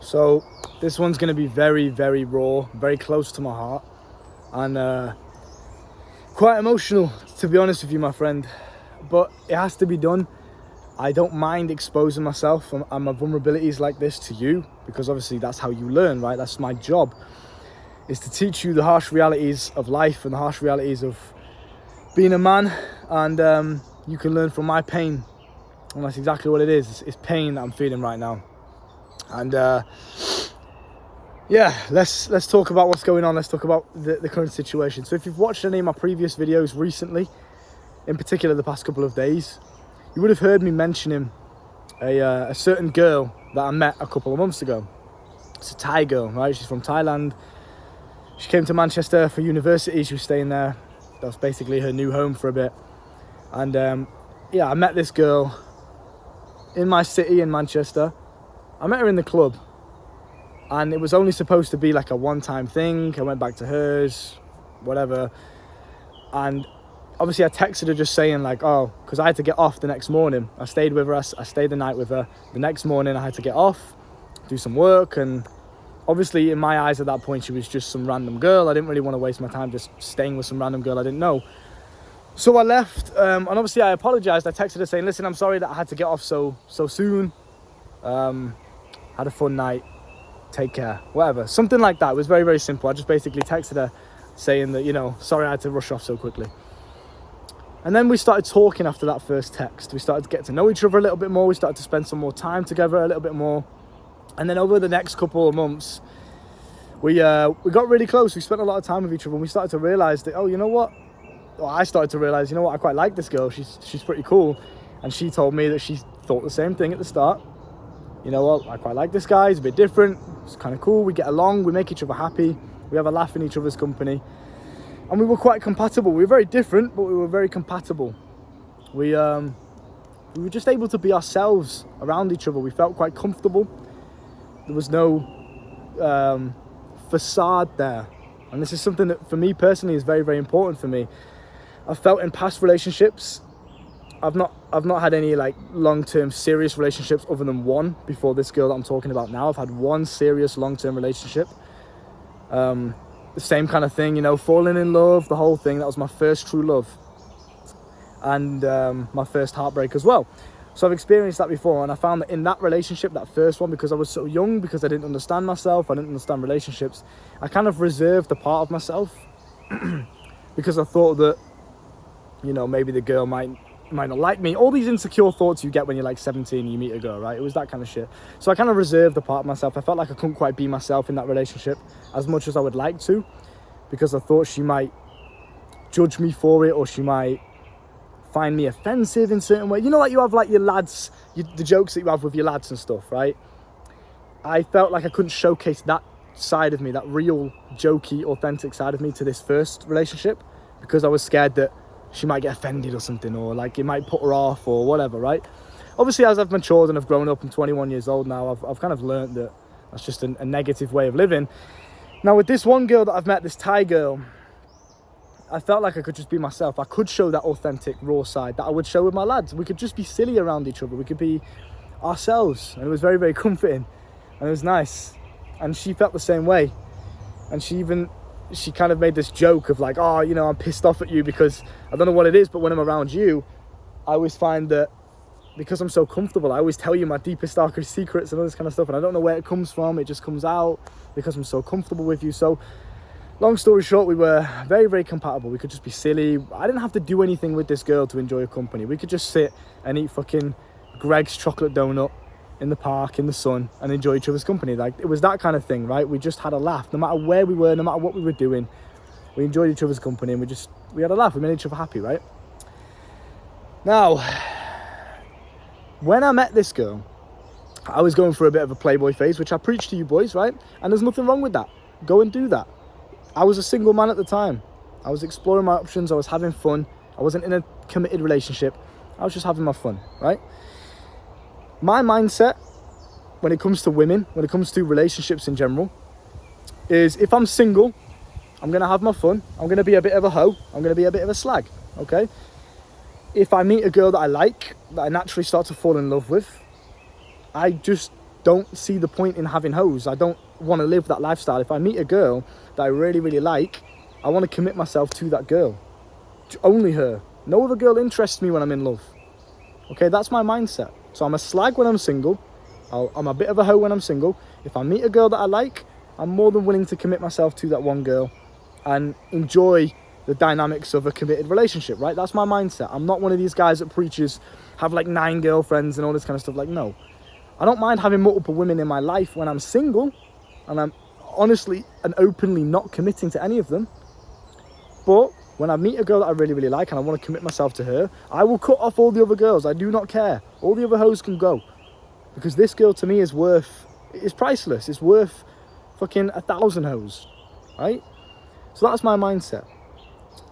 So this one's going to be very, very raw, very close to my heart, and quite emotional, to be honest with you, my friend. But it has to be done. I don't mind exposing myself and my vulnerabilities like this to you, because obviously that's how you learn, right? That's my job, is to teach you the harsh realities of life and the harsh realities of being a man, and you can learn from my pain. And that's exactly what it is. It's pain that I'm feeling right now. And yeah, let's talk about what's going on. Let's talk about the current situation. So if you've watched any of my previous videos recently, in particular the past couple of days, you would have heard me mentioning a certain girl that I met a couple of months ago. It's a Thai girl, right? She's from Thailand. She came to Manchester for university. She was staying there. That was basically her new home for a bit. And yeah, I met this girl in my city in Manchester. I met her in the club, and it was only supposed to be like a one-time thing. I went back to hers, whatever. And obviously I texted her just saying like, oh, because I had to get off the next morning. I stayed with her, I stayed the night with her. The next morning I had to get off, do some work, and obviously in my eyes at that point she was just some random girl. I didn't really want to waste my time just staying with some random girl I didn't know. So I left, and obviously I apologized. I texted her saying, listen, I'm sorry that I had to get off so soon. Had a fun night, take care, whatever, something like that. It was very, very simple. I just basically texted her saying that, you know, sorry I had to rush off so quickly. And then we started talking after that first text. We started to get to know each other a little bit more. We started to spend some more time together a little bit more. And then over the next couple of months, we got really close. We spent a lot of time with each other, and we started to realize that, oh, you know what? Well, I started to realize, you know what, I quite like this girl. She's pretty cool. And she told me that she thought the same thing at the start. You know what, I quite like this guy. He's a bit different. It's kind of cool. We get along. We make each other happy. We have a laugh in each other's company. And we were quite compatible. We were very different, but we were very compatible. We were just able to be ourselves around each other. We felt quite comfortable. There was no facade there. And this is something that for me personally is very, very important for me. I've felt in past relationships, I've not had any like long-term serious relationships other than one before this girl that I'm talking about now. I've had one serious long-term relationship. The same kind of thing, you know, falling in love, the whole thing. That was my first true love, and my first heartbreak as well. So I've experienced that before, and I found that in that relationship, that first one, because I was so young, because I didn't understand myself, I didn't understand relationships, I kind of reserved a part of myself because I thought that, you know, maybe the girl might not like me. All these insecure thoughts you get when you're like 17 and you meet a girl, right? It was that kind of shit. So I kind of reserved a part of myself. I felt like I couldn't quite be myself in that relationship as much as I would like to, because I thought she might judge me for it, or she might find me offensive in certain way. You know, like you have like your lads, the jokes that you have with your lads and stuff, right? I felt like I couldn't showcase that side of me, that real jokey, authentic side of me to this first relationship, because I was scared that she might get offended or something, or like it might put her off or whatever, right? Obviously, as I've matured and I've grown up, I'm 21 years old now, I've kind of learned that that's just a negative way of living. Now with this one girl that I've met, this Thai girl, I felt like I could just be myself. I could show that authentic, raw side that I would show with my lads. We could just be silly around each other. We could be ourselves. And it was very, very comforting. And it was nice. And she felt the same way. And she kind of made this joke of like, oh, you know, I'm pissed off at you because I don't know what it is, but when I'm around you, I always find that because I'm so comfortable, I always tell you my deepest, darkest secrets and all this kind of stuff. And I don't know where it comes from. It just comes out because I'm so comfortable with you. So long story short, we were very, very compatible. We could just be silly. I didn't have to do anything with this girl to enjoy her company. We could just sit and eat fucking Greg's chocolate donut in the park in the sun and enjoy each other's company. Like, it was that kind of thing, right? We just had a laugh. No matter where we were, no matter what we were doing, we enjoyed each other's company, and we had a laugh. We made each other happy, right? Now, when I met this girl, I was going through a bit of a playboy phase, which I preached to you boys, right? And there's nothing wrong with that. Go and do that. I was a single man at the time. I was exploring my options. I was having fun. I wasn't in a committed relationship. I was just having my fun, right? My mindset when it comes to women, when it comes to relationships in general, is if I'm single, I'm going to have my fun. I'm going to be a bit of a hoe. I'm going to be a bit of a slag, okay? If I meet a girl that I like, that I naturally start to fall in love with, I just don't see the point in having hoes. I don't want to live that lifestyle. If I meet a girl that I really, really like, I want to commit myself to that girl. Only her. No other girl interests me when I'm in love. Okay, that's my mindset. So I'm a slag when I'm single. I'm a bit of a hoe when I'm single. If I meet a girl that I like, I'm more than willing to commit myself to that one girl and enjoy the dynamics of a committed relationship, right? That's my mindset. I'm not one of these guys that preaches have like 9 girlfriends and all this kind of stuff. Like, no. I don't mind having multiple women in my life when I'm single, and I'm honestly and openly not committing to any of them. But when I meet a girl that I really, really like and I want to commit myself to her, I will cut off all the other girls. I do not care. All the other hoes can go. Because this girl to me is priceless. It's worth fucking 1,000 hoes, right? So that's my mindset.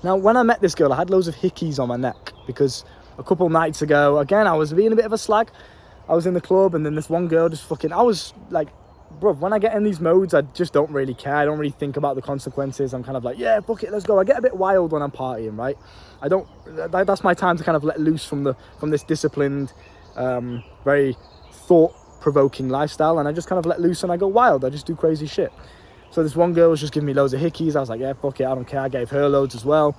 Now, when I met this girl, I had loads of hickeys on my neck because a couple nights ago, again, I was being a bit of a slag. I was in the club and then this one girl just fucking, I was like, bro, when I get in these modes, I just don't really care. I don't really think about the consequences. I'm kind of like, yeah, fuck it, let's go. I get a bit wild when I'm partying, right? That's my time to kind of let loose from this disciplined, very thought-provoking lifestyle, and I just kind of let loose and I go wild. I just do crazy shit. So this one girl was just giving me loads of hickeys. I was like, yeah, fuck it, I don't care. I gave her loads as well.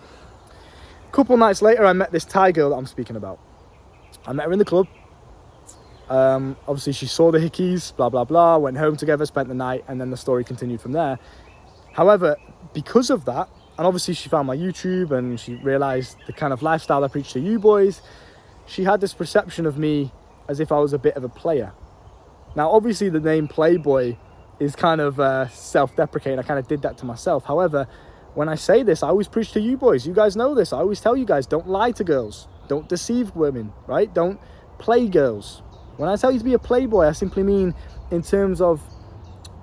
A couple nights later, I met this Thai girl that I'm speaking about. I met her in the club. Obviously she saw the hickeys, blah, blah, blah, went home together, spent the night, and then the story continued from there. However, because of that, and obviously she found my YouTube and she realized the kind of lifestyle I preach to you boys, she had this perception of me as if I was a bit of a player. Now, obviously the name Playboy is kind of self-deprecating. I kind of did that to myself. However, when I say this, I always preach to you boys. You guys know this. I always tell you guys, don't lie to girls. Don't deceive women, right? Don't play girls. When I tell you to be a playboy, I simply mean in terms of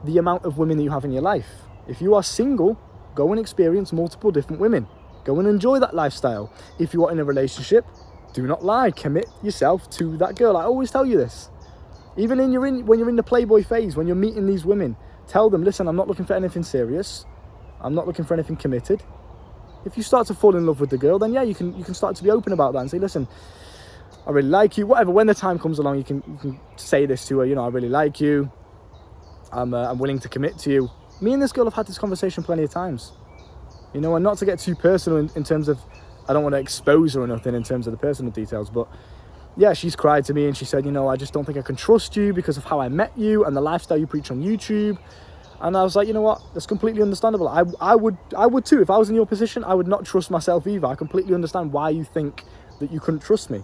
the amount of women that you have in your life. If you are single, go and experience multiple different women. Go and enjoy that lifestyle. If you are in a relationship, do not lie. Commit yourself to that girl. I always tell you this. Even when you're in the playboy phase, when you're meeting these women, tell them, listen, I'm not looking for anything serious. I'm not looking for anything committed. If you start to fall in love with the girl, then yeah, you can start to be open about that and say, listen, I really like you, whatever. When the time comes along, you can say this to her, you know, I really like you. I'm willing to commit to you. Me and this girl have had this conversation plenty of times. You know, and not to get too personal in terms of, I don't want to expose her or nothing in terms of the personal details, but yeah, she's cried to me and she said, you know, I just don't think I can trust you because of how I met you and the lifestyle you preach on YouTube. And I was like, you know what, that's completely understandable. I would too. If I was in your position, I would not trust myself either. I completely understand why you think that you couldn't trust me.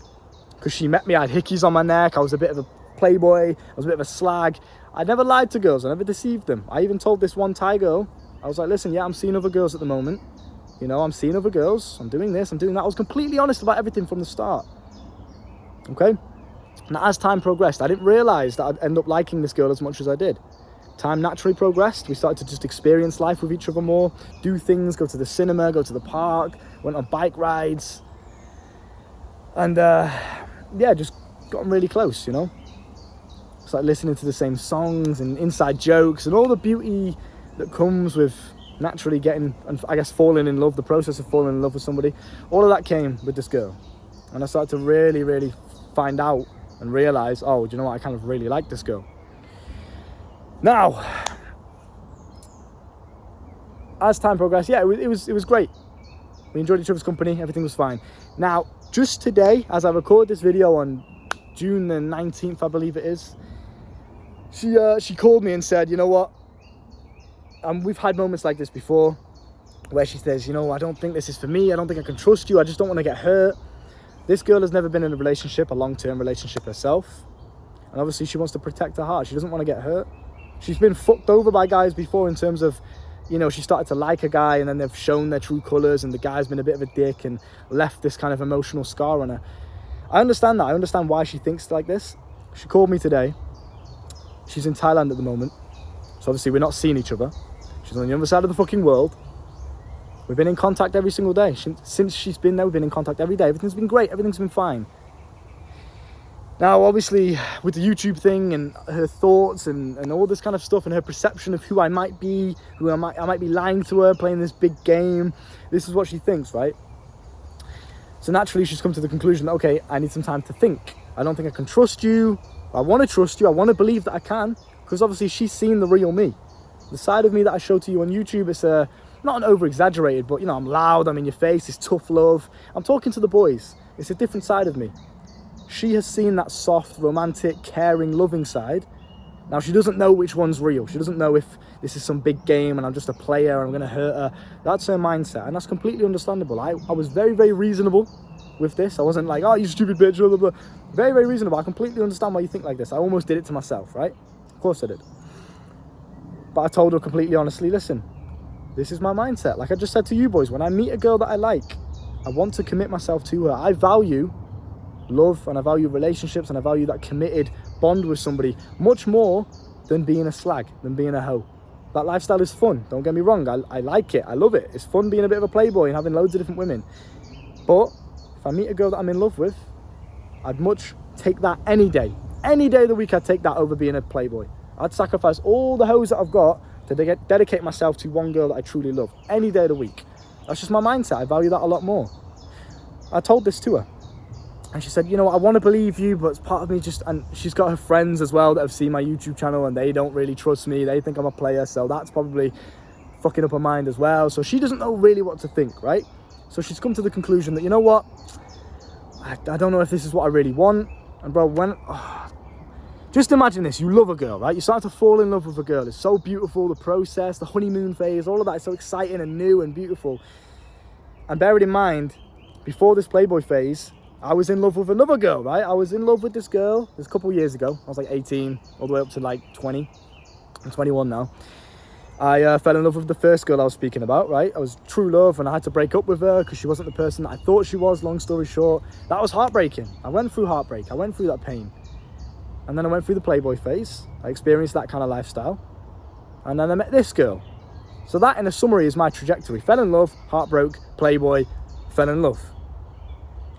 Because she met me, I had hickeys on my neck, I was a bit of a playboy, I was a bit of a slag. I never lied to girls, I never deceived them. I even told this one Thai girl, I was like, listen, yeah, I'm seeing other girls at the moment. You know, I'm seeing other girls, I'm doing this, I'm doing that. I was completely honest about everything from the start. Okay? Now, as time progressed, I didn't realise that I'd end up liking this girl as much as I did. Time naturally progressed. We started to just experience life with each other more, do things, go to the cinema, go to the park, went on bike rides. And yeah, just gotten really close, you know. It's like listening to the same songs and inside jokes and all the beauty that comes with naturally getting, and I guess falling in love, the process of falling in love with somebody. All of that came with this girl. And I started to really, really find out and realise, oh, do you know what, I kind of really like this girl. Now, as time progressed, yeah, it was great. We enjoyed each other's company, everything was fine. Now, just today, as I record this video on June the 19th, I believe it is, she called me and said, you know what, we've had moments like this before, where she says, you know, I don't think this is for me, I don't think I can trust you, I just don't want to get hurt. This girl has never been in a relationship, a long-term relationship herself, and obviously she wants to protect her heart, she doesn't want to get hurt. She's been fucked over by guys before in terms of, you know, she started to like a guy and then they've shown their true colours and the guy's been a bit of a dick and left this kind of emotional scar on her. I understand that. I understand why she thinks like this. She called me today. She's in Thailand at the moment. So obviously we're not seeing each other. She's on the other side of the fucking world. We've been in contact every single day. Since she's been there, we've been in contact every day. Everything's been great. Everything's been fine. Now, obviously, with the YouTube thing and her thoughts and all this kind of stuff and her perception of who I might be, who I might be lying to her, playing this big game, this is what she thinks, right? So naturally, she's come to the conclusion that, okay, I need some time to think. I don't think I can trust you. I want to trust you. I want to believe that I can, because obviously she's seen the real me. The side of me that I show to you on YouTube, it's not an over-exaggerated, but, you know, I'm loud, I'm in your face, it's tough love. I'm talking to the boys. It's a different side of me. She has seen that soft, romantic, caring, loving side. Now, she doesn't know which one's real. She doesn't know if this is some big game and I'm just a player and I'm going to hurt her. That's her mindset, and that's completely understandable. I was very, very reasonable with this. I wasn't like, oh, you stupid bitch, blah, blah, blah. Very, very reasonable. I completely understand why you think like this. I almost did it to myself, right? Of course I did. But I told her completely honestly, listen, this is my mindset. Like I just said to you boys, when I meet a girl that I like, I want to commit myself to her. I value love, and I value relationships, and I value that committed bond with somebody much more than being a slag, than being a hoe. That lifestyle is fun, don't get me wrong. I like it, I love it. It's fun being a bit of a playboy and having loads of different women. But if I meet a girl that I'm in love with, I'd much take that any day. Any day of the week, I'd take that over being a playboy. I'd sacrifice all the hoes that I've got to dedicate myself to one girl that I truly love. Any day of the week. That's just my mindset. I value that a lot more. I told this to her. And she said, you know what, I want to believe you, but it's part of me just... And she's got her friends as well that have seen my YouTube channel, and they don't really trust me. They think I'm a player, so that's probably fucking up her mind as well. So she doesn't know really what to think, right? So she's come to the conclusion that, you know what, I don't know if this is what I really want. And bro, just imagine this. You love a girl, right? You start to fall in love with a girl. It's so beautiful, the process, the honeymoon phase, all of that is so exciting and new and beautiful. And bear it in mind, before this playboy phase, I was in love with another girl, right? I was in love with this girl. This a couple of years ago. I was like 18, all the way up to like 20. I'm 21 now. I fell in love with the first girl I was speaking about, right? I was true love, and I had to break up with her because she wasn't the person that I thought she was. Long story short, that was heartbreaking. I went through heartbreak. I went through that pain. And then I went through the playboy phase. I experienced that kind of lifestyle. And then I met this girl. So that, in a summary, is my trajectory. Fell in love, heartbroke, playboy, fell in love.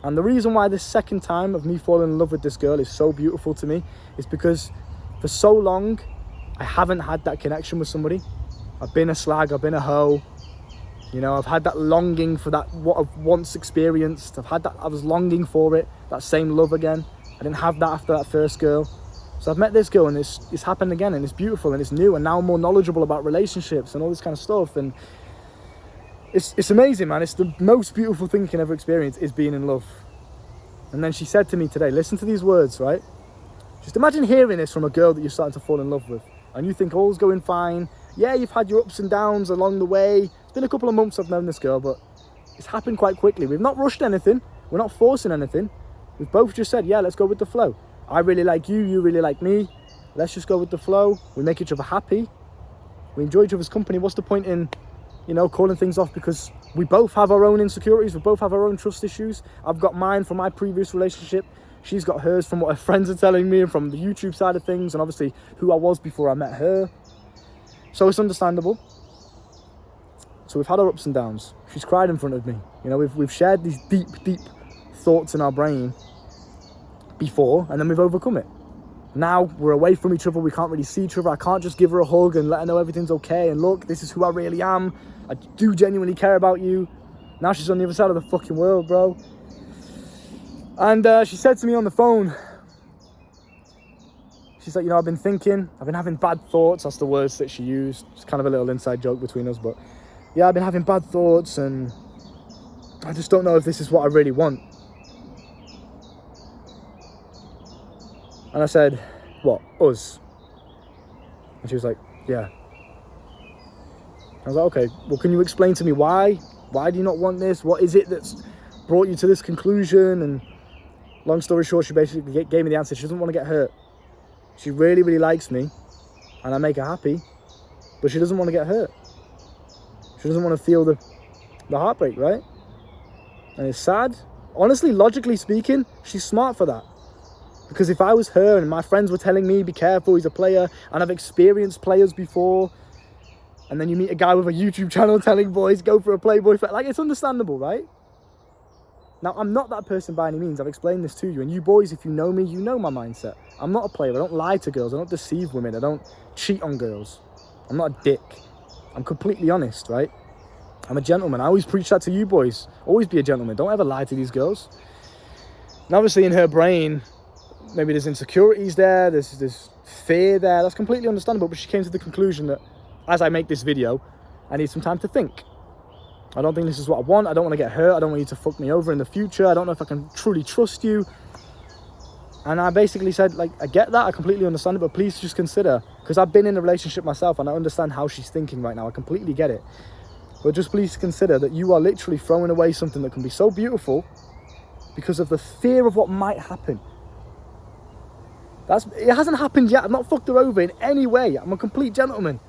And the reason why this second time of me falling in love with this girl is so beautiful to me is because for so long, I haven't had that connection with somebody. I've been a slag, I've been a hoe. You know, I've had that longing for that, what I've once experienced. I was longing for it, that same love again. I didn't have that after that first girl. So I've met this girl, and it's happened again, and it's beautiful, and it's new, and now I'm more knowledgeable about relationships and all this kind of stuff. And it's amazing, man. It's the most beautiful thing you can ever experience, is being in love. And then she said to me today, listen to these words, right? Just imagine hearing this from a girl that you're starting to fall in love with, and you think all's going fine. Yeah, you've had your ups and downs along the way. It's been a couple of months I've known this girl, but it's happened quite quickly. We've not rushed anything. We're not forcing anything. We've both just said, yeah, let's go with the flow. I really like you, you really like me. Let's just go with the flow. We make each other happy. We enjoy each other's company. What's the point in, you know, calling things off because we both have our own insecurities. We both have our own trust issues. I've got mine from my previous relationship. She's got hers from what her friends are telling me and from the YouTube side of things, and obviously who I was before I met her. So it's understandable. So we've had our ups and downs. She's cried in front of me. You know, we've shared these deep, deep thoughts in our brain before, and then we've overcome it. Now we're away from each other. We can't really see each other. I can't just give her a hug and let her know everything's okay. And look, this is who I really am. I do genuinely care about you. Now she's on the other side of the fucking world, bro. And she said to me on the phone, she's like, you know, I've been having bad thoughts. That's the words that she used. It's kind of a little inside joke between us, but yeah, I've been having bad thoughts, and I just don't know if this is what I really want. And I said, what, us? And she was like, yeah. I was like, okay, well, can you explain to me why? Why do you not want this? What is it that's brought you to this conclusion? And long story short, she basically gave me the answer. She doesn't want to get hurt. She really, really likes me, and I make her happy, but she doesn't want to get hurt. She doesn't want to feel the heartbreak, right? And it's sad. Honestly, logically speaking, she's smart for that. Because if I was her and my friends were telling me, be careful, he's a player, and I've experienced players before, and then you meet a guy with a YouTube channel telling boys, go for a playboy, like, it's understandable, right? Now, I'm not that person by any means. I've explained this to you. And you boys, if you know me, you know my mindset. I'm not a player. I don't lie to girls. I don't deceive women. I don't cheat on girls. I'm not a dick. I'm completely honest, right? I'm a gentleman. I always preach that to you boys. Always be a gentleman. Don't ever lie to these girls. And obviously in her brain, maybe there's insecurities there, there's fear there. That's completely understandable. But she came to the conclusion that as I make this video, I need some time to think. I don't think this is what I want. I don't want to get hurt. I don't want you to fuck me over in the future. I don't know if I can truly trust you. And I basically said, like, I get that. I completely understand it. But please just consider, because I've been in a relationship myself and I understand how she's thinking right now. I completely get it. But just please consider that you are literally throwing away something that can be so beautiful because of the fear of what might happen. It hasn't happened yet. I've not fucked her over in any way. I'm a complete gentleman.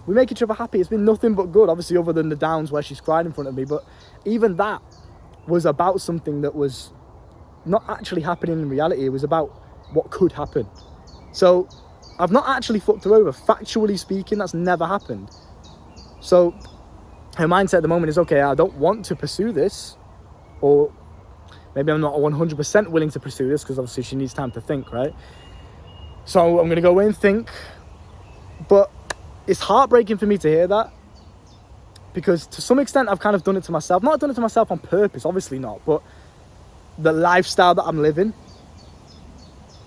We make each other happy. It's been nothing but good, obviously, other than the downs where she's cried in front of me. But even that was about something that was not actually happening in reality. It was about what could happen. So I've not actually fucked her over. Factually speaking, that's never happened. So her mindset at the moment is, okay, I don't want to pursue this, or maybe I'm not 100% willing to pursue this because obviously she needs time to think, right? So I'm going to go away and think. But it's heartbreaking for me to hear that, because to some extent I've kind of done it to myself. Not done it to myself on purpose, obviously not, but the lifestyle that I'm living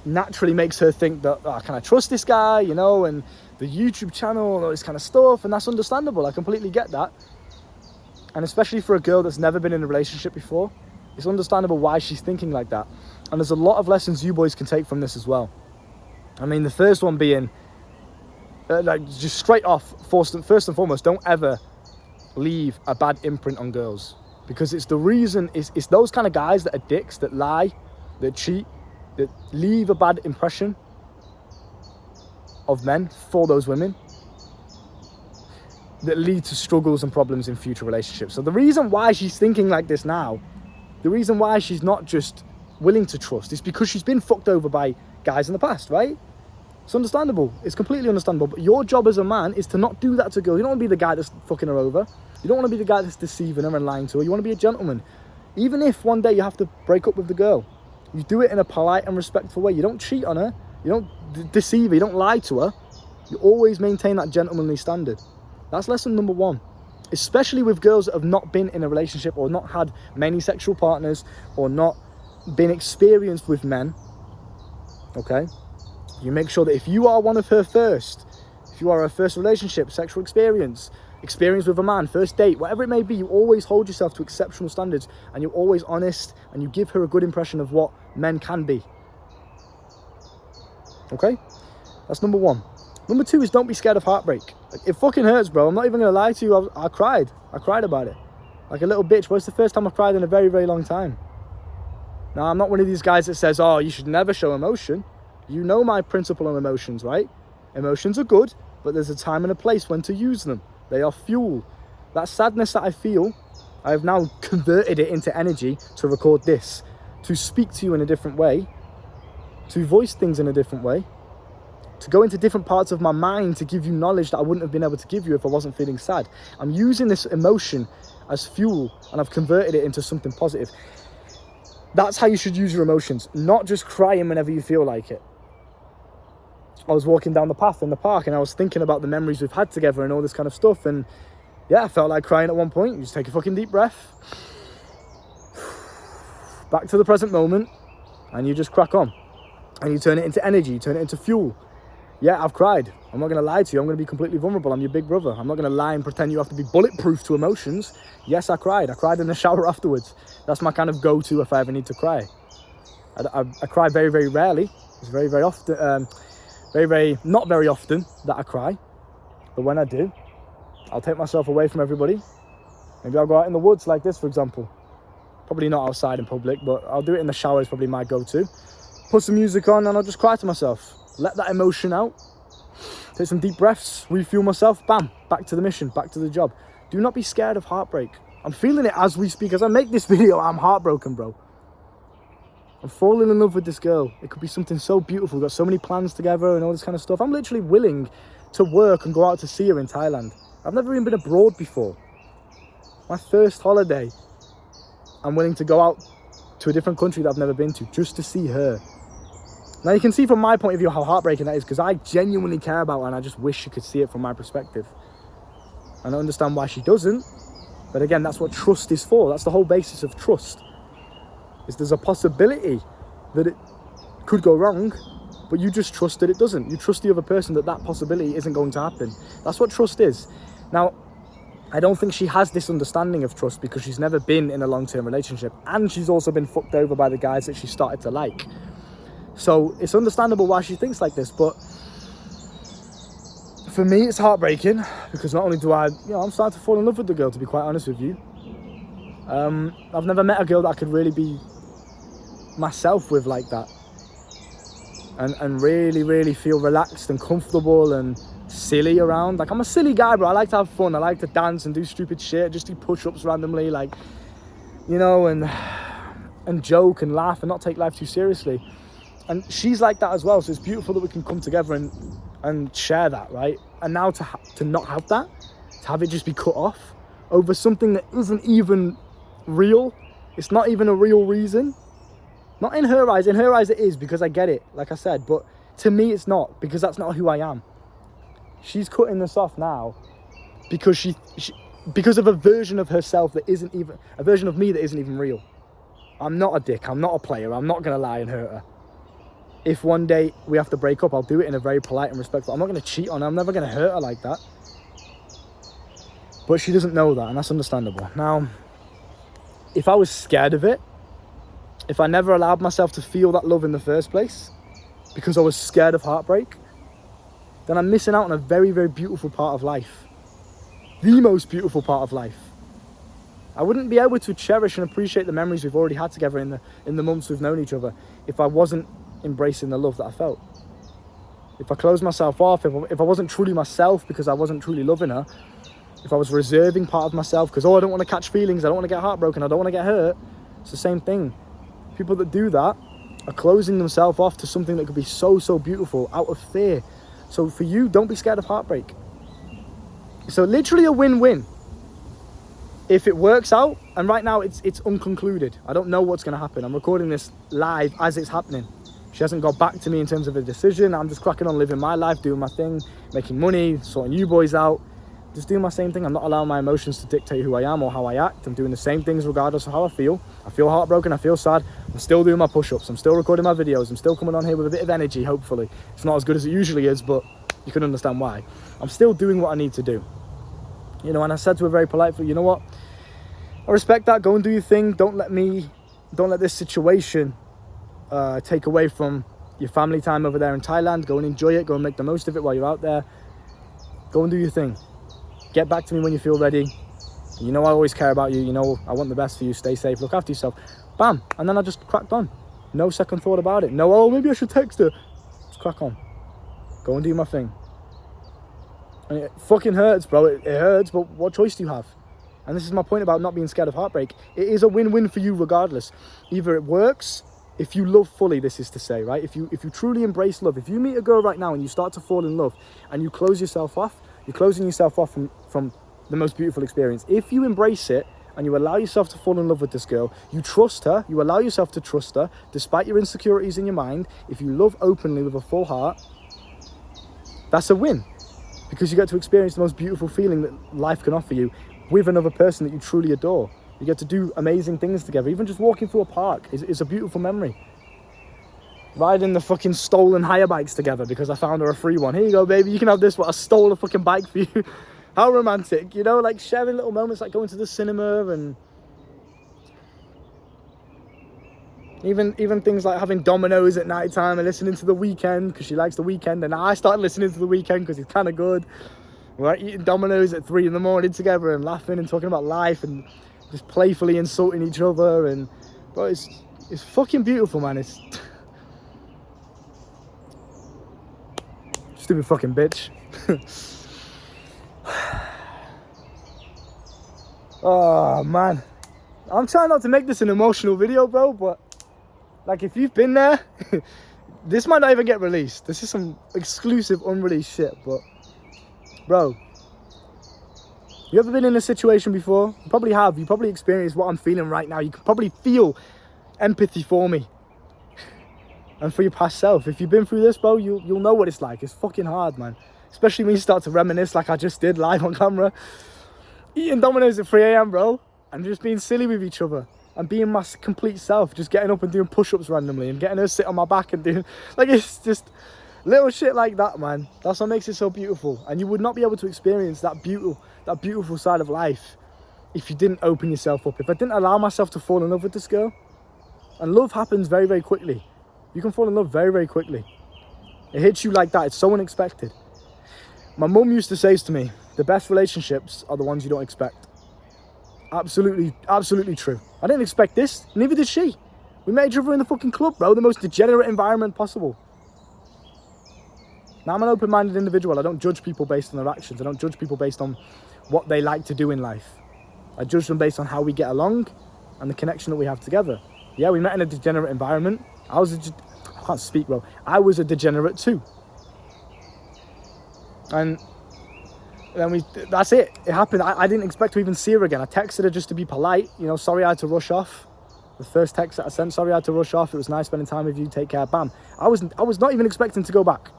naturally makes her think that, oh, can I trust this guy, you know, and the YouTube channel and all this kind of stuff. And that's understandable. I completely get that. And especially for a girl that's never been in a relationship before, it's understandable why she's thinking like that. And there's a lot of lessons you boys can take from this as well. I mean, the first one being, like, just straight off, first and foremost, don't ever leave a bad imprint on girls. Because it's the reason, it's those kind of guys that are dicks, that lie, that cheat, that leave a bad impression of men for those women, that lead to struggles and problems in future relationships. So the reason why she's thinking like this now, the reason why she's not just willing to trust, is because she's been fucked over by guys in the past, right? It's understandable. It's completely understandable. But your job as a man is to not do that to girls. You don't want to be the guy that's fucking her over. You don't want to be the guy that's deceiving her and lying to her. You want to be a gentleman. Even if one day you have to break up with the girl, you do it in a polite and respectful way. You don't cheat on her. You don't deceive her. You don't lie to her. You always maintain that gentlemanly standard. That's lesson number one. Especially with girls that have not been in a relationship, or not had many sexual partners, or not been experienced with men. Okay? You make sure that if you are one of her first, if you are her first relationship, sexual experience with a man, first date, whatever it may be, you always hold yourself to exceptional standards, and you're always honest, and you give her a good impression of what men can be. Okay? That's number one. Number two is, don't be scared of heartbreak. Like, it fucking hurts, bro. I'm not even gonna lie to you. I cried about it. Like a little bitch, but it's the first time I've cried in a very, very long time. Now, I'm not one of these guys that says, oh, you should never show emotion. You know my principle on emotions, right? Emotions are good, but there's a time and a place when to use them. They are fuel. That sadness that I feel, I have now converted it into energy to record this, to speak to you in a different way, to voice things in a different way, to go into different parts of my mind to give you knowledge that I wouldn't have been able to give you if I wasn't feeling sad. I'm using this emotion as fuel, and I've converted it into something positive. That's how you should use your emotions, not just crying whenever you feel like it. I was walking down the path in the park and I was thinking about the memories we've had together and all this kind of stuff, and yeah, I felt like crying at one point. You just take a fucking deep breath, back to the present moment, and you just crack on, and you turn it into energy, you turn it into fuel. Yeah, I've cried. I'm not going to lie to you. I'm going to be completely vulnerable. I'm your big brother. I'm not going to lie and pretend you have to be bulletproof to emotions. Yes, I cried. I cried in the shower afterwards. That's my kind of go-to if I ever need to cry. I cry very, very rarely. It's very, very often, not very often that I cry. But when I do, I'll take myself away from everybody. Maybe I'll go out in the woods like this, for example. Probably not outside in public, but I'll do it in the shower is probably my go-to. Put some music on and I'll just cry to myself. Let that emotion out. Take some deep breaths, refuel myself, bam, back to the mission, back to the job. Do not be scared of heartbreak. I'm feeling it as we speak. As I make this video, I'm heartbroken, bro. I'm falling in love with this girl. It could be something so beautiful. We've got so many plans together and all this kind of stuff. I'm literally willing to work and go out to see her in Thailand. I've never even been abroad before. My first holiday, I'm willing to go out to a different country that I've never been to just to see her. Now you can see from my point of view how heartbreaking that is, because I genuinely care about her and I just wish she could see it from my perspective. And I understand why she doesn't. But again, that's what trust is for. That's the whole basis of trust. Is there's a possibility that could go wrong, but you just trust that it doesn't. You trust the other person that that possibility isn't going to happen. That's what trust is. Now, I don't think she has this understanding of trust because she's never been in a long-term relationship, and she's also been fucked over by the guys that she started to like. So it's understandable why she thinks like this, but for me, it's heartbreaking because not only do I'm starting to fall in love with the girl, to be quite honest with you. I've never met a girl that I could really be myself with like that. And really, really feel relaxed and comfortable and silly around. Like, I'm a silly guy, bro. I like to have fun. I like to dance and do stupid shit. Just do push-ups randomly, like, you know, and joke and laugh and not take life too seriously. And she's like that as well. So it's beautiful that we can come together and share that, right? And now to not have that, to have it just be cut off over something that isn't even real. It's not even a real reason. Not in her eyes. In her eyes it is, because I get it, like I said. But to me it's not, because that's not who I am. She's cutting this off now because she because of a version of herself that isn't even, a version of me that isn't even real. I'm not a dick. I'm not a player. I'm not going to lie and hurt her. If one day we have to break up, I'll do it in a very polite and respectful. I'm not going to cheat on her. I'm never going to hurt her like that. But she doesn't know that, and that's understandable. Now, if I was scared of it, if I never allowed myself to feel that love in the first place because I was scared of heartbreak, then I'm missing out on a very, very beautiful part of life. The most beautiful part of life. I wouldn't be able to cherish and appreciate the memories we've already had together in the months we've known each other if I wasn't embracing the love that I felt. If I closed myself off, if I wasn't truly myself because I wasn't truly loving her, if I was reserving part of myself because, I don't want to catch feelings, I don't want to get heartbroken, I don't want to get hurt, it's the same thing. People that do that are closing themselves off to something that could be so, so beautiful out of fear. So for you, don't be scared of heartbreak. So literally a win-win. If it works out, and right now it's unconcluded. I don't know what's going to happen. I'm recording this live as it's happening. She hasn't got back to me in terms of a decision. I'm just cracking on living my life, doing my thing, making money, sorting you boys out. Just doing my same thing. I'm not allowing my emotions to dictate who I am or how I act. I'm doing the same things regardless of how I feel. I feel heartbroken, I feel sad. I'm still doing my push-ups. I'm still recording my videos. I'm still coming on here with a bit of energy, hopefully. It's not as good as it usually is, but you can understand why. I'm still doing what I need to do. You know, and I said to her very politely, you know what? I respect that. Go and do your thing. Don't let this situation take away from your family time over there in Thailand. Go and enjoy it. Go and make the most of it while you're out there. Go and do your thing. Get back to me when you feel ready. You know I always care about you. You know I want the best for you. Stay safe. Look after yourself. Bam. And then I just cracked on. No second thought about it. No, maybe I should text her. Just crack on. Go and do my thing. And it fucking hurts, bro. It hurts, but what choice do you have? And this is my point about not being scared of heartbreak. It is a win-win for you regardless. Either it works, if you love fully, this is to say, right? If you truly embrace love, if you meet a girl right now and you start to fall in love and you close yourself off, you're closing yourself off from the most beautiful experience. If you embrace it and you allow yourself to fall in love with this girl, you trust her, you allow yourself to trust her, despite your insecurities in your mind, if you love openly with a full heart, that's a win. Because you get to experience the most beautiful feeling that life can offer you with another person that you truly adore. You get to do amazing things together. Even just walking through a park is a beautiful memory. Riding the fucking stolen hire bikes together because I found her a free one. Here you go, baby. You can have this one. I stole a fucking bike for you. How romantic, you know? Like sharing little moments like going to the cinema and even things like having Dominoes at night time and listening to The Weeknd because she likes The Weeknd. And I started listening to The Weeknd because he's kind of good. We're eating Dominoes at 3 a.m. together and laughing and talking about life and just playfully insulting each other. And bro, it's fucking beautiful, man. It's stupid fucking bitch. Oh man, I'm trying not to make this an emotional video, bro, but like if you've been there, this might not even get released. This is some exclusive unreleased shit, but bro, you ever been in a situation before? You probably have. You probably experienced what I'm feeling right now. You can probably feel empathy for me and for your past self. If you've been through this, bro, you'll know what it's like. It's fucking hard, man. Especially when you start to reminisce like I just did live on camera. Eating Dominoes at 3 a.m, bro. And just being silly with each other. and being my complete self, just getting up and doing push-ups randomly and getting her sit on my back and doing, like, it's just little shit like that, man. That's what makes it so beautiful. And you would not be able to experience that beautiful side of life if you didn't open yourself up. If I didn't allow myself to fall in love with this girl. And love happens very, very quickly. You can fall in love very, very quickly. It hits you like that. It's so unexpected. My mum used to say to me, the best relationships are the ones you don't expect. Absolutely, absolutely true. I didn't expect this. Neither did she. We met each other in the fucking club, bro. The most degenerate environment possible. Now, I'm an open-minded individual. I don't judge people based on their actions. I don't judge people based on what they like to do in life. I judge them based on how we get along and the connection that we have together. Yeah, we met in a degenerate environment. I can't speak, bro. I was a degenerate too. And then that's it. It happened. I didn't expect to even see her again. I texted her just to be polite. You know, sorry I had to rush off. The first text that I sent, sorry I had to rush off. It was nice spending time with you. Take care. Bam. I was not even expecting to go back.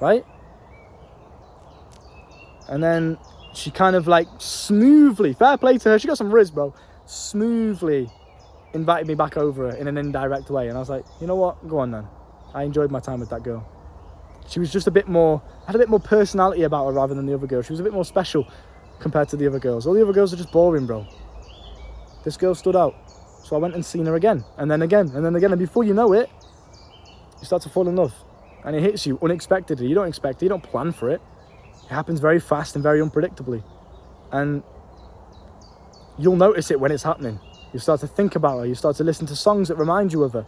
Right? And then she kind of like smoothly, fair play to her, she got some riz, bro, smoothly invited me back over in an indirect way. And I was like, you know what? Go on then. I enjoyed my time with that girl. She was just had a bit more personality about her rather than the other girl. She was a bit more special compared to the other girls. All the other girls are just boring, bro. This girl stood out. So I went and seen her again, and then again, and then again. And before you know it, you start to fall in love. And it hits you unexpectedly. You don't expect it. You don't plan for it. It happens very fast and very unpredictably. And you'll notice it when it's happening. You start to think about her. You start to listen to songs that remind you of her.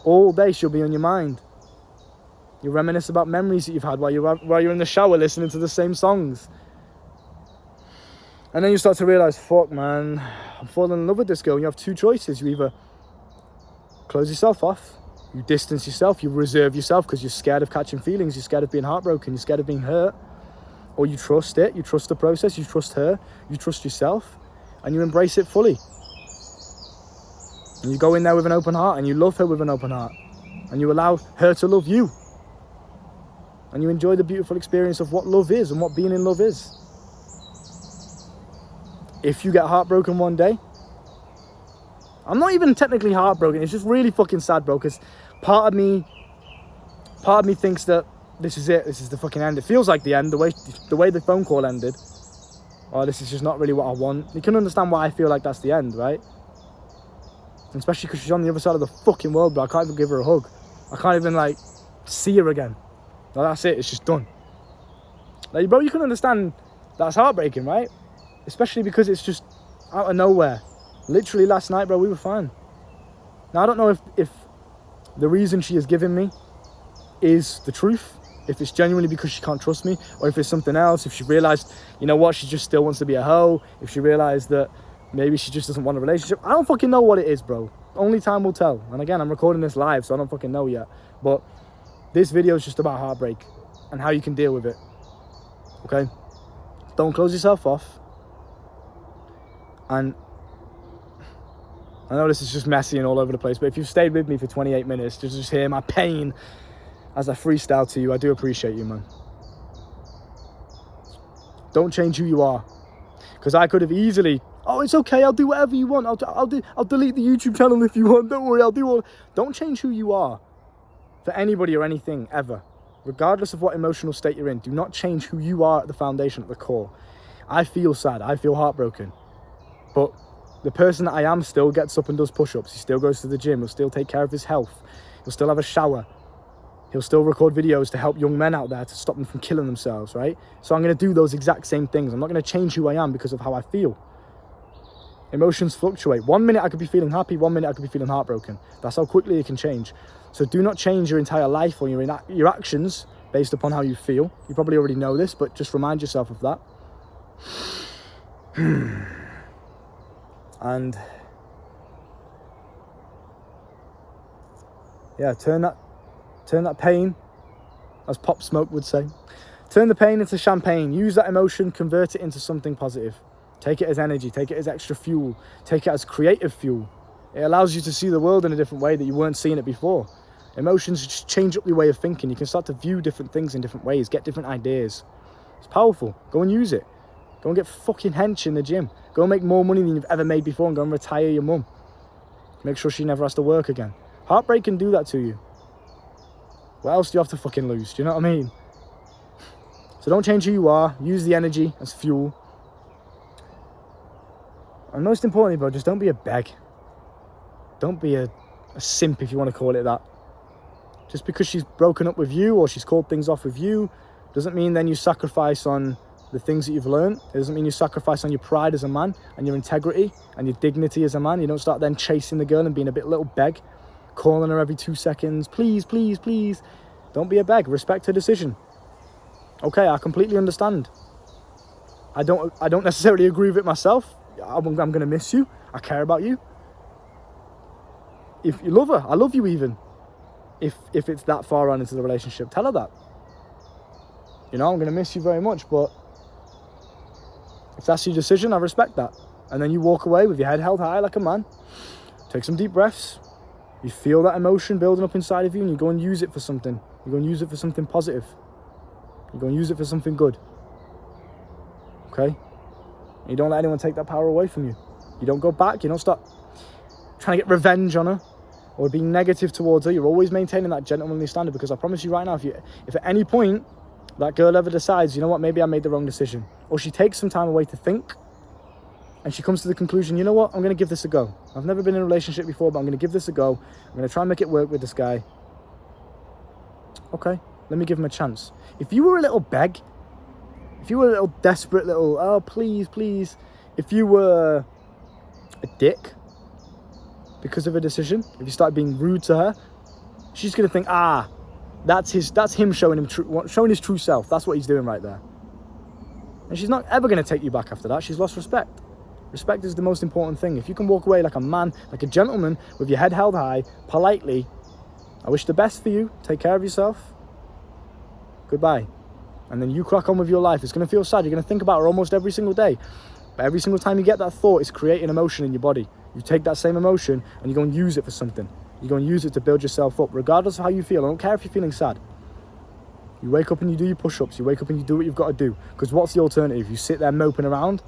All day she'll be on your mind. You reminisce about memories that you've had while you're in the shower listening to the same songs. And then you start to realise, fuck, man, I'm falling in love with this girl. And you have two choices. You either close yourself off, you distance yourself, you reserve yourself because you're scared of catching feelings, you're scared of being heartbroken, you're scared of being hurt. Or you trust it, you trust the process, you trust her, you trust yourself, and you embrace it fully. And you go in there with an open heart, and you love her with an open heart. And you allow her to love you. And you enjoy the beautiful experience of what love is and what being in love is. If you get heartbroken one day, I'm not even technically heartbroken, it's just really fucking sad, bro, because part of me thinks that this is it, this is the fucking end. It feels like the end, the way the phone call ended. Oh, this is just not really what I want. You can understand why I feel like that's the end, right? And especially because she's on the other side of the fucking world, bro. I can't even give her a hug. I can't even, like, see her again. No, that's it, it's just done. Like, bro, you can understand that's heartbreaking, right? Especially because it's just out of nowhere. Literally last night, bro, we were fine. Now, I don't know if the reason she has given me is the truth, if it's genuinely because she can't trust me, or if it's something else, if she realised, you know what, she just still wants to be a hoe, if she realised that maybe she just doesn't want a relationship. I don't fucking know what it is, bro. Only time will tell. And again, I'm recording this live, so I don't fucking know yet. But this video is just about heartbreak and how you can deal with it, okay? Don't close yourself off. And I know this is just messy and all over the place, but if you've stayed with me for 28 minutes to just hear my pain as I freestyle to you, I do appreciate you, man. Don't change who you are. Because I could have easily, oh, it's okay, I'll do whatever you want. I'll delete the YouTube channel if you want. Don't worry, I'll do all. Don't change who you are for anybody or anything, ever. Regardless of what emotional state you're in, do not change who you are at the foundation, at the core. I feel sad, I feel heartbroken. But the person that I am still gets up and does push-ups. He still goes to the gym. He'll still take care of his health. He'll still have a shower. He'll still record videos to help young men out there to stop them from killing themselves, right? So I'm going to do those exact same things. I'm not going to change who I am because of how I feel. Emotions fluctuate. 1 minute I could be feeling happy, 1 minute I could be feeling heartbroken. That's how quickly it can change. So do not change your entire life or your actions based upon how you feel. You probably already know this, but just remind yourself of that. And yeah, turn that pain, as Pop Smoke would say, turn the pain into champagne. Use that emotion, convert it into something positive. Take it as energy, take it as extra fuel, take it as creative fuel. It allows you to see the world in a different way that you weren't seeing it before. Emotions just change up your way of thinking. You can start to view different things in different ways, get different ideas. It's powerful. Go and use it. Go and get fucking hench in the gym. Go make more money than you've ever made before and go and retire your mum. Make sure she never has to work again. Heartbreak can do that to you. What else do you have to fucking lose? Do you know what I mean? So don't change who you are. Use the energy as fuel. And most importantly, bro, just don't be a beg. Don't be a simp, if you want to call it that. Just because she's broken up with you or she's called things off with you doesn't mean then you sacrifice on the things that you've learned. It doesn't mean you sacrifice on your pride as a man and your integrity and your dignity as a man. You don't start then chasing the girl and being a bit little beg, calling her every 2 seconds. Please, please, please. Don't be a beg. Respect her decision. Okay, I completely understand. I don't necessarily agree with it myself. I'm going to miss you. I care about you. If you love her, I love you even. If it's that far on into the relationship, tell her that. You know, I'm going to miss you very much, but if that's your decision, I respect that. And then you walk away with your head held high like a man. Take some deep breaths. You feel that emotion building up inside of you and you go and use it for something. You go and use it for something positive. You go and use it for something good. Okay? You don't let anyone take that power away from you. You don't go back. You don't start trying to get revenge on her or being negative towards her. You're always maintaining that gentlemanly standard, because I promise you right now, if at any point that girl ever decides, you know what, maybe I made the wrong decision, or she takes some time away to think and she comes to the conclusion, you know what, I'm going to give this a go. I've never been in a relationship before, but I'm going to give this a go. I'm going to try and make it work with this guy. Okay, let me give him a chance. If you were a little beg, if you were a little desperate little, oh, please, please, if you were a dick because of a decision, if you started being rude to her, she's going to think, that's him showing his true self. That's what he's doing right there. And she's not ever going to take you back after that. She's lost respect. Respect is the most important thing. If you can walk away like a man, like a gentleman, with your head held high, politely, I wish the best for you. Take care of yourself. Goodbye. And then you crack on with your life. It's going to feel sad. You're going to think about her almost every single day. But every single time you get that thought, it's creating emotion in your body. You take that same emotion and you go and use it for something. You go and use it to build yourself up, regardless of how you feel. I don't care if you're feeling sad. You wake up and you do your push-ups. You wake up and you do what you've got to do. Because what's the alternative? You sit there moping around.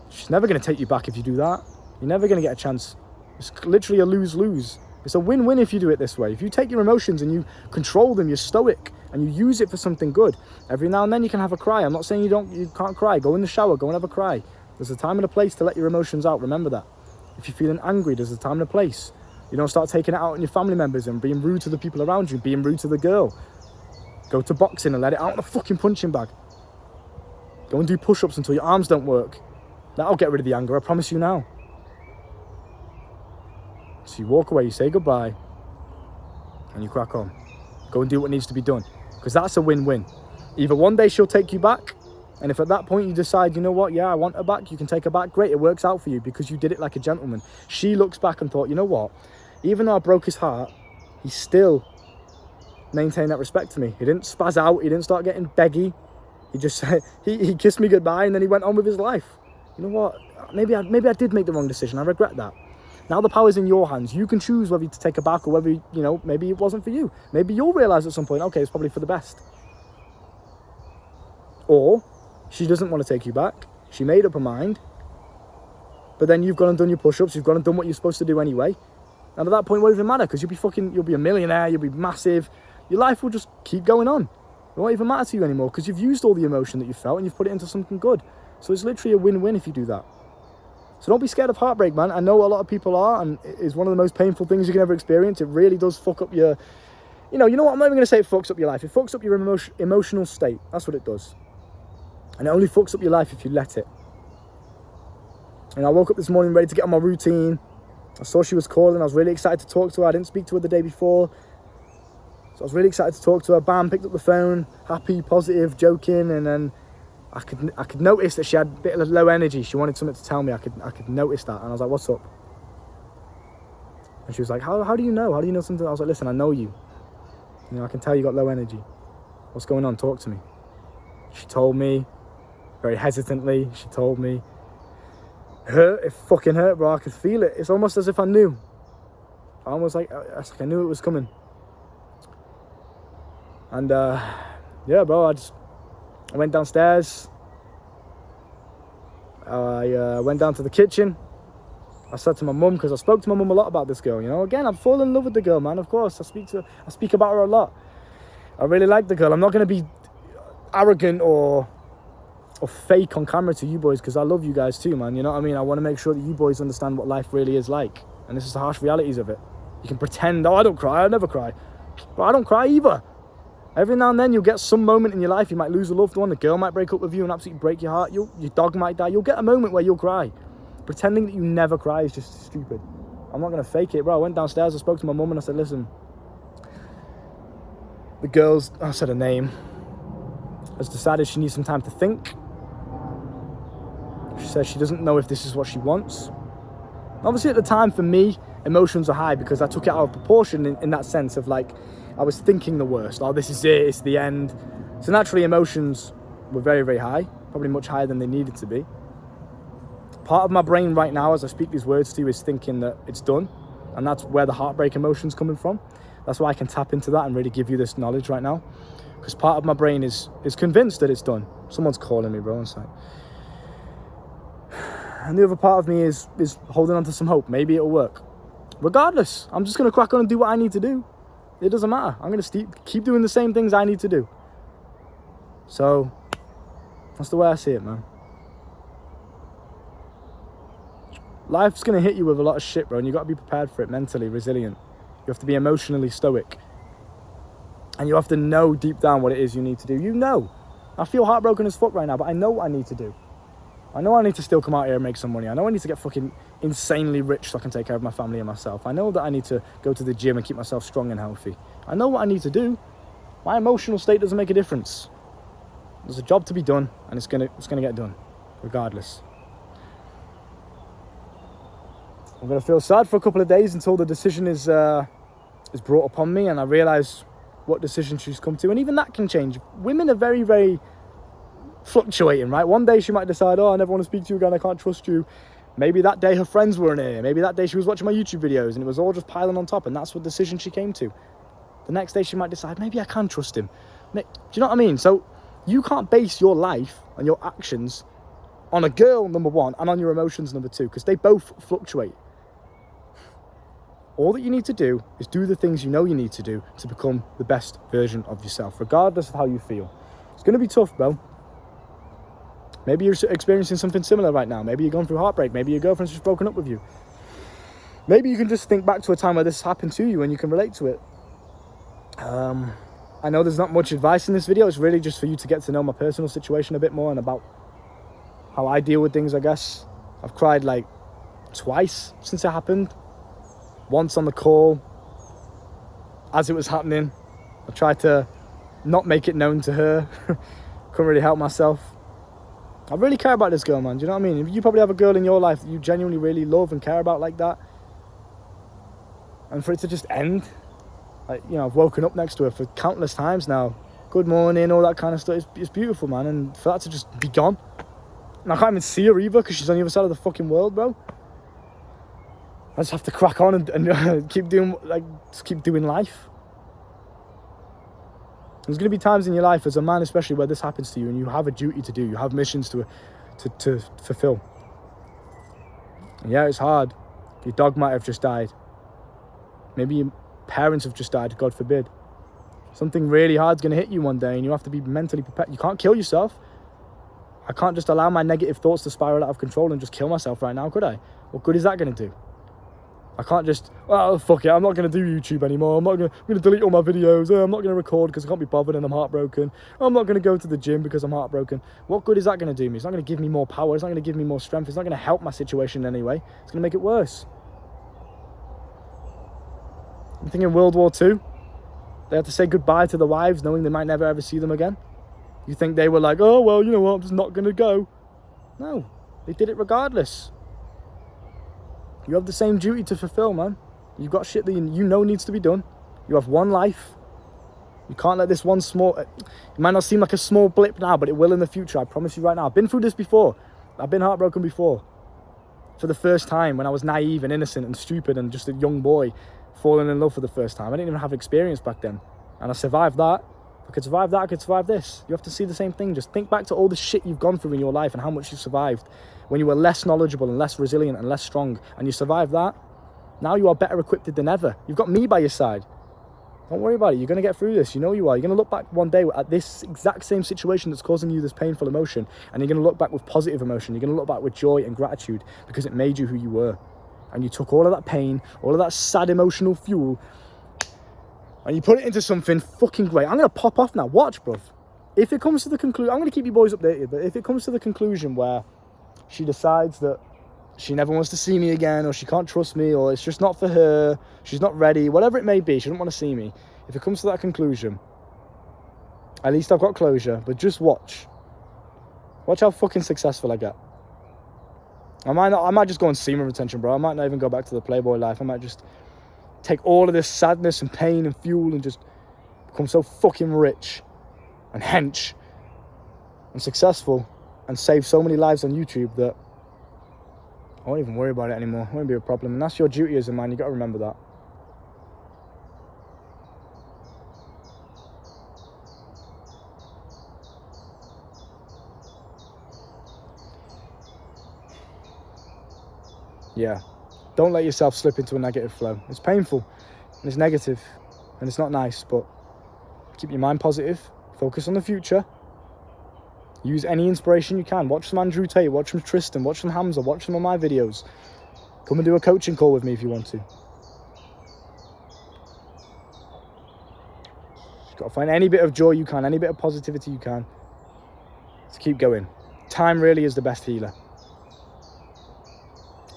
She's never going to take you back if you do that. You're never going to get a chance. It's literally a lose-lose. It's a win-win if you do it this way. If you take your emotions and you control them, you're stoic, and you use it for something good. Every now and then you can have a cry. I'm not saying you can't cry. Go in the shower, go and have a cry. There's a time and a place to let your emotions out. Remember that. If you're feeling angry, there's a time and a place. You don't start taking it out on your family members and being rude to the people around you, being rude to the girl. Go to boxing and let it out in a fucking punching bag. Go and do push-ups until your arms don't work. That'll get rid of the anger, I promise you now. So you walk away, you say goodbye, and you crack on. Go and do what needs to be done. Because that's a win-win. Either one day she'll take you back, and if at that point you decide, you know what, yeah, I want her back, you can take her back, great, it works out for you because you did it like a gentleman. She looks back and thought, you know what, even though I broke his heart, he still maintained that respect for me. He didn't spaz out, he didn't start getting beggy. He just said, he kissed me goodbye and then he went on with his life. You know what, maybe I did make the wrong decision, I regret that. Now the power's in your hands. You can choose whether to take her back or whether, you know, maybe it wasn't for you. Maybe you'll realise at some point, okay, it's probably for the best. Or she doesn't want to take you back. She made up her mind. But then you've gone and done your push-ups. You've gone and done what you're supposed to do anyway. And at that point, it won't even matter because you'll be a millionaire. You'll be massive. Your life will just keep going on. It won't even matter to you anymore because you've used all the emotion that you felt and you've put it into something good. So it's literally a win-win if you do that. So don't be scared of heartbreak, man. I know a lot of people are, and it's one of the most painful things you can ever experience. It really does fuck up your, you know what? I'm not even going to say it fucks up your life. It fucks up your emotional state. That's what it does. And it only fucks up your life if you let it. And I woke up this morning ready to get on my routine. I saw she was calling. I was really excited to talk to her. I didn't speak to her the day before. So I was really excited to talk to her. Bam, picked up the phone, happy, positive, joking, and then I could notice that she had a bit of low energy. She wanted something to tell me. I could notice that. And I was like, what's up? And she was like, how do you know? How do you know something? I was like, listen, I know you. You know, I can tell you got low energy. What's going on? Talk to me. She told me, very hesitantly, she told me. It fucking hurt, bro. I could feel it. It's almost as if I knew. I I knew it was coming. And yeah, bro, I went downstairs, I went down to the kitchen. I said to my mum, because I spoke to my mum a lot about this girl, you know. Again, I'm falling in love with the girl, man. Of course, I speak about her a lot. I really like the girl. I'm not going to be arrogant or fake on camera to you boys, because I love you guys too, man. You know what I mean? I want to make sure that you boys understand what life really is like. And this is the harsh realities of it. You can pretend, oh, I don't cry, I never cry. But I don't cry either. Every now and then you'll get some moment in your life. You might lose a loved one. The girl might break up with you and absolutely break your heart. Your dog might die. You'll get a moment where you'll cry. Pretending that you never cry is just stupid. I'm not going to fake it, bro. I went downstairs, I spoke to my mum and I said, listen, the girl's, I said her name, has decided she needs some time to think. She says she doesn't know if this is what she wants. Obviously at the time for me, emotions are high because I took it out of proportion in that sense of like, I was thinking the worst. Oh, this is it, it's the end. So naturally emotions were very, very high, probably much higher than they needed to be. Part of my brain right now as I speak these words to you is thinking that it's done. And that's where the heartbreak emotion's coming from. That's why I can tap into that and really give you this knowledge right now. Because part of my brain is convinced that it's done. Someone's calling me, bro. It's like... And the other part of me is holding on to some hope. Maybe it'll work. Regardless, I'm just going to crack on and do what I need to do. It doesn't matter. I'm going to keep doing the same things I need to do. So, that's the way I see it, man. Life's going to hit you with a lot of shit, bro, and you got to be prepared for it, mentally resilient. You have to be emotionally stoic. And you have to know deep down what it is you need to do. You know. I feel heartbroken as fuck right now, but I know what I need to do. I know I need to still come out here and make some money. I know I need to get fucking insanely rich so I can take care of my family and myself. I know that I need to go to the gym and keep myself strong and healthy. I know what I need to do. My emotional state doesn't make a difference. There's a job to be done, and it's gonna get done, regardless. I'm gonna feel sad for a couple of days until the decision is brought upon me and I realise what decision she's come to. And even that can change. Women are very, very fluctuating, right? One day she might decide, oh, I never want to speak to you again, I can't trust you. Maybe that day her friends weren't here. Maybe that day she was watching my YouTube videos and it was all just piling on top, and that's what decision she came to. The next day she might decide, maybe I can trust him. Do you know what I mean? So you can't base your life and your actions on a girl, number one, and on your emotions, number two, because they both fluctuate. All that you need to do is do the things you know you need to do to become the best version of yourself, regardless of how you feel. It's going to be tough, bro. Maybe you're experiencing something similar right now. Maybe you're going through heartbreak. Maybe your girlfriend's just broken up with you. Maybe you can just think back to a time where this happened to you and you can relate to it. I know there's not much advice in this video. It's really just for you to get to know my personal situation a bit more and about how I deal with things, I guess. I've cried like twice since it happened. Once on the call, as it was happening. I tried to not make it known to her. Couldn't really help myself. I really care about this girl, man. Do you know what I mean? You probably have a girl in your life that you genuinely really love and care about like that. And for it to just end, like, you know, I've woken up next to her for countless times now. Good morning, all that kind of stuff. It's beautiful, man. And for that to just be gone. And I can't even see her either because she's on the other side of the fucking world, bro. I just have to crack on and keep doing life. There's going to be times in your life as a man, especially, where this happens to you and you have a duty to do. You have missions to fulfill. And yeah, it's hard. Your dog might have just died. Maybe your parents have just died, God forbid. Something really hard's going to hit you one day and you have to be mentally prepared. You can't kill yourself. I can't just allow my negative thoughts to spiral out of control and just kill myself right now, could I? What good is that going to do? I can't just, oh, fuck it, I'm not going to do YouTube anymore. I'm going to delete all my videos. I'm not going to record because I can't be bothered and I'm heartbroken. I'm not going to go to the gym because I'm heartbroken. What good is that going to do me? It's not going to give me more power. It's not going to give me more strength. It's not going to help my situation in any way. It's going to make it worse. I'm thinking World War II. They had to say goodbye to the wives knowing they might never ever see them again. You think they were like, oh, well, you know what, I'm just not going to go. No, they did it regardless. You have the same duty to fulfill, man. You've got shit that you know needs to be done. You have one life. You can't let this one small... It might not seem like a small blip now, but it will in the future. I promise you right now. I've been through this before. I've been heartbroken before. For the first time, when I was naive and innocent and stupid and just a young boy falling in love for the first time. I didn't even have experience back then. And I survived that. I could survive that, I could survive this. You have to see the same thing. Just think back to all the shit you've gone through in your life and how much you survived when you were less knowledgeable and less resilient and less strong, and you survived that. Now you are better equipped than ever. You've got me by your side. Don't worry about it. You're going to get through this. You know you are. You're going to look back one day at this exact same situation that's causing you this painful emotion, and you're going to look back with positive emotion. You're going to look back with joy and gratitude because it made you who you were. And you took all of that pain, all of that sad emotional fuel, and you put it into something fucking great. I'm going to pop off now. Watch, bruv. If it comes to the conclusion, I'm going to keep you boys updated, but if it comes to the conclusion where she decides that she never wants to see me again, or she can't trust me, or it's just not for her, she's not ready, whatever it may be, she doesn't want to see me. If it comes to that conclusion, at least I've got closure. But just watch. Watch how fucking successful I get. I might just go on semen retention, bro. I might not even go back to the playboy life. I might just take all of this sadness and pain and fuel and just become so fucking rich and hench and successful and save so many lives on YouTube that I won't even worry about it anymore. It won't be a problem. And that's your duty as a man. You got to remember that. Yeah. Don't let yourself slip into a negative flow. It's painful and it's negative and it's not nice, but keep your mind positive. Focus on the future. Use any inspiration you can. Watch some Andrew Tate, watch some Tristan, watch some Hamza, watch some of my videos. Come and do a coaching call with me if you want to. Just got to find any bit of joy you can, any bit of positivity you can to keep going. Time really is the best healer.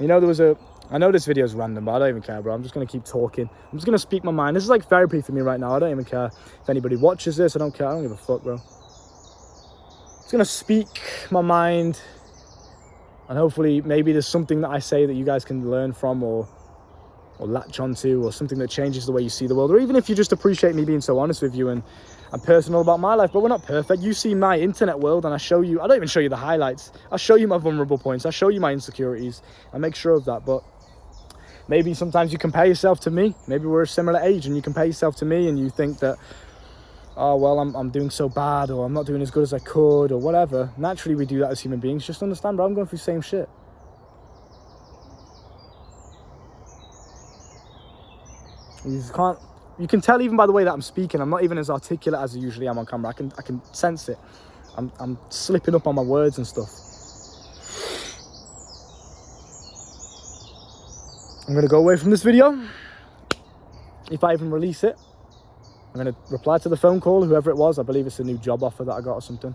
You know, I know this video is random, but I don't even care, bro. I'm just going to keep talking. I'm just going to speak my mind. This is like therapy for me right now. I don't even care if anybody watches this. I don't care. I don't give a fuck, bro. I'm just going to speak my mind, and hopefully maybe there's something that I say that you guys can learn from or latch onto, or something that changes the way you see the world, or even if you just appreciate me being so honest with you and personal about my life. But we're not perfect. You see my internet world, and I don't even show you the highlights. I show you my vulnerable points. I show you my insecurities. I make sure of that. But maybe sometimes you compare yourself to me. Maybe we're a similar age and you compare yourself to me and you think that, oh, well, I'm doing so bad, or I'm not doing as good as I could, or whatever. Naturally, we do that as human beings. Just understand, bro, I'm going through the same shit. You can tell even by the way that I'm speaking, I'm not even as articulate as I usually am on camera. I can sense it. I'm slipping up on my words and stuff. I'm going to go away from this video. If I even release it, I'm going to reply to the phone call, whoever it was. I believe it's a new job offer that I got or something.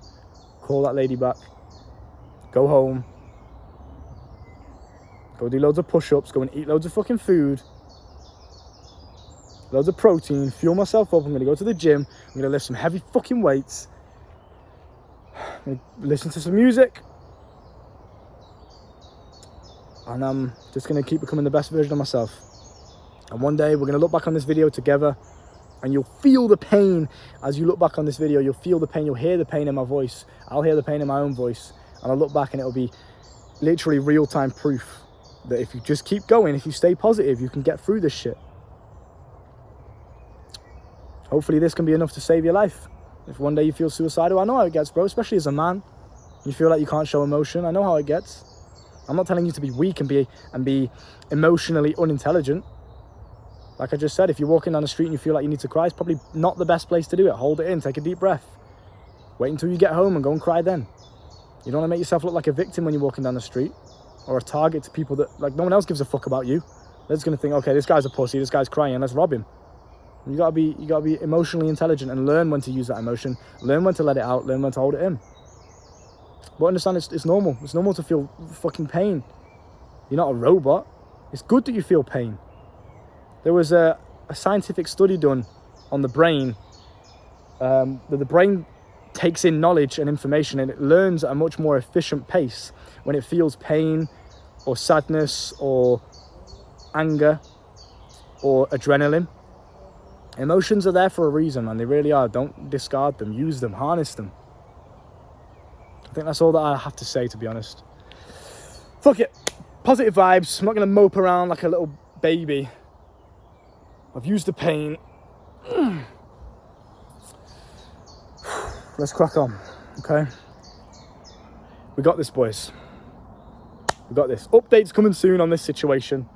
Call that lady back. Go home. Go do loads of push-ups. Go and eat loads of fucking food. Loads of protein. Fuel myself up. I'm going to go to the gym. I'm going to lift some heavy fucking weights. I'm going to listen to some music. And I'm just going to keep becoming the best version of myself. And one day we're going to look back on this video together, and you'll feel the pain as you look back on this video. You'll feel the pain. You'll hear the pain in my voice. I'll hear the pain in my own voice. And I'll look back and it'll be literally real-time proof that if you just keep going, if you stay positive, you can get through this shit. Hopefully this can be enough to save your life. If one day you feel suicidal, I know how it gets, bro, especially as a man. You feel like you can't show emotion. I know how it gets. I'm not telling you to be weak and be emotionally unintelligent. Like I just said, if you're walking down the street and you feel like you need to cry, it's probably not the best place to do it. Hold it in, take a deep breath. Wait until you get home and go and cry then. You don't want to make yourself look like a victim when you're walking down the street, or a target to people that, like, no one else gives a fuck about you. They're just going to think, okay, this guy's a pussy, this guy's crying, let's rob him. You gotta be emotionally intelligent and learn when to use that emotion, learn when to let it out, learn when to hold it in. But understand, it's normal. It's normal to feel fucking pain. You're not a robot. It's good that you feel pain. There was a scientific study done on the brain, that the brain takes in knowledge and information, and it learns at a much more efficient pace when it feels pain or sadness or anger or adrenaline. Emotions are there for a reason, man. They really are. Don't discard them. Use them. Harness them. I think that's all that I have to say, to be honest. Fuck it. Positive vibes. I'm not going to mope around like a little baby. I've used the pain. let's crack on, okay? We got this, boys. We got this. Updates coming soon on this situation.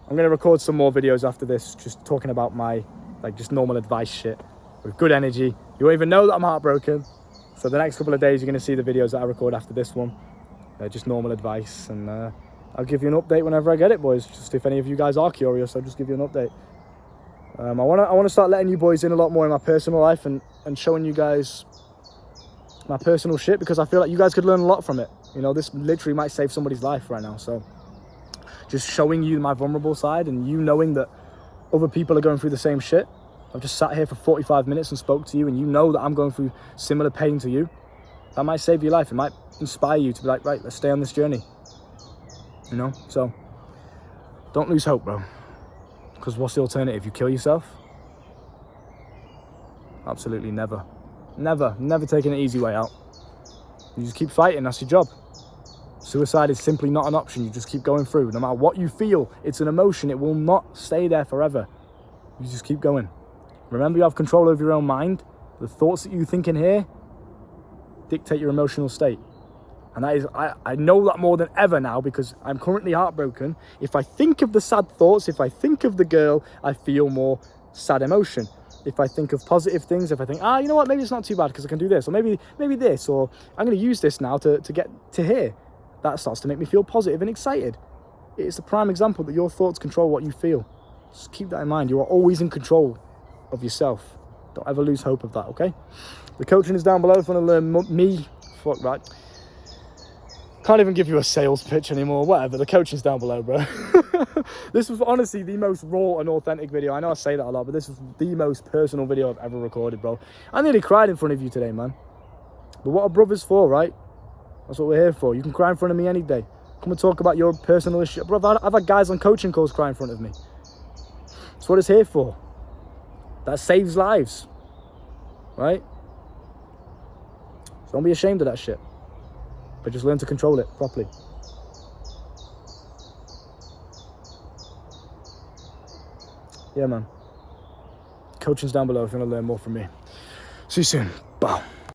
I'm going to record some more videos after this, just talking about my, like, just normal advice shit with good energy. You won't even know that I'm heartbroken. So the next couple of days, you're going to see the videos that I record after this one. Just normal advice. And I'll give you an update whenever I get it, boys. Just if any of you guys are curious, I'll just give you an update. I want to start letting you boys in a lot more in my personal life and showing you guys my personal shit, because I feel like you guys could learn a lot from it. You know, this literally might save somebody's life right now. So just showing you my vulnerable side, and you knowing that other people are going through the same shit. I've just sat here for 45 minutes and spoke to you, and you know that I'm going through similar pain to you. That might save your life. It might inspire you to be like, right, let's stay on this journey. You know, so don't lose hope, bro. Because what's the alternative? You kill yourself? Absolutely never. Never taking an easy way out. You just keep fighting, that's your job. Suicide is simply not an option. You just keep going through. No matter what you feel, it's an emotion. It will not stay there forever. You just keep going. Remember, you have control over your own mind. The thoughts that you think in here dictate your emotional state. And that is, I know that more than ever now, because I'm currently heartbroken. If I think of the sad thoughts, if I think of the girl, I feel more sad emotion. If I think of positive things, if I think, you know what, maybe it's not too bad because I can do this, or maybe this, or I'm going to use this now to get to here, that starts to make me feel positive and excited. It's a prime example that your thoughts control what you feel. Just keep that in mind. You are always in control of yourself. Don't ever lose hope of that, okay? The coaching is down below if you want to learn me. Fuck right. Can't even give you a sales pitch anymore. Whatever, the coaching's down below, bro. This was honestly the most raw and authentic video. I know I say that a lot, but this was the most personal video I've ever recorded, bro. I nearly cried in front of you today, man. But what are brothers for, right? That's what we're here for. You can cry in front of me any day. Come and talk about your personal issue. Bro, I've had guys on coaching calls cry in front of me. That's what it's here for. That saves lives, right? So don't be ashamed of that shit. But just learn to control it properly. Yeah, man. Coaching's down below if you want to learn more from me. See you soon. Bye.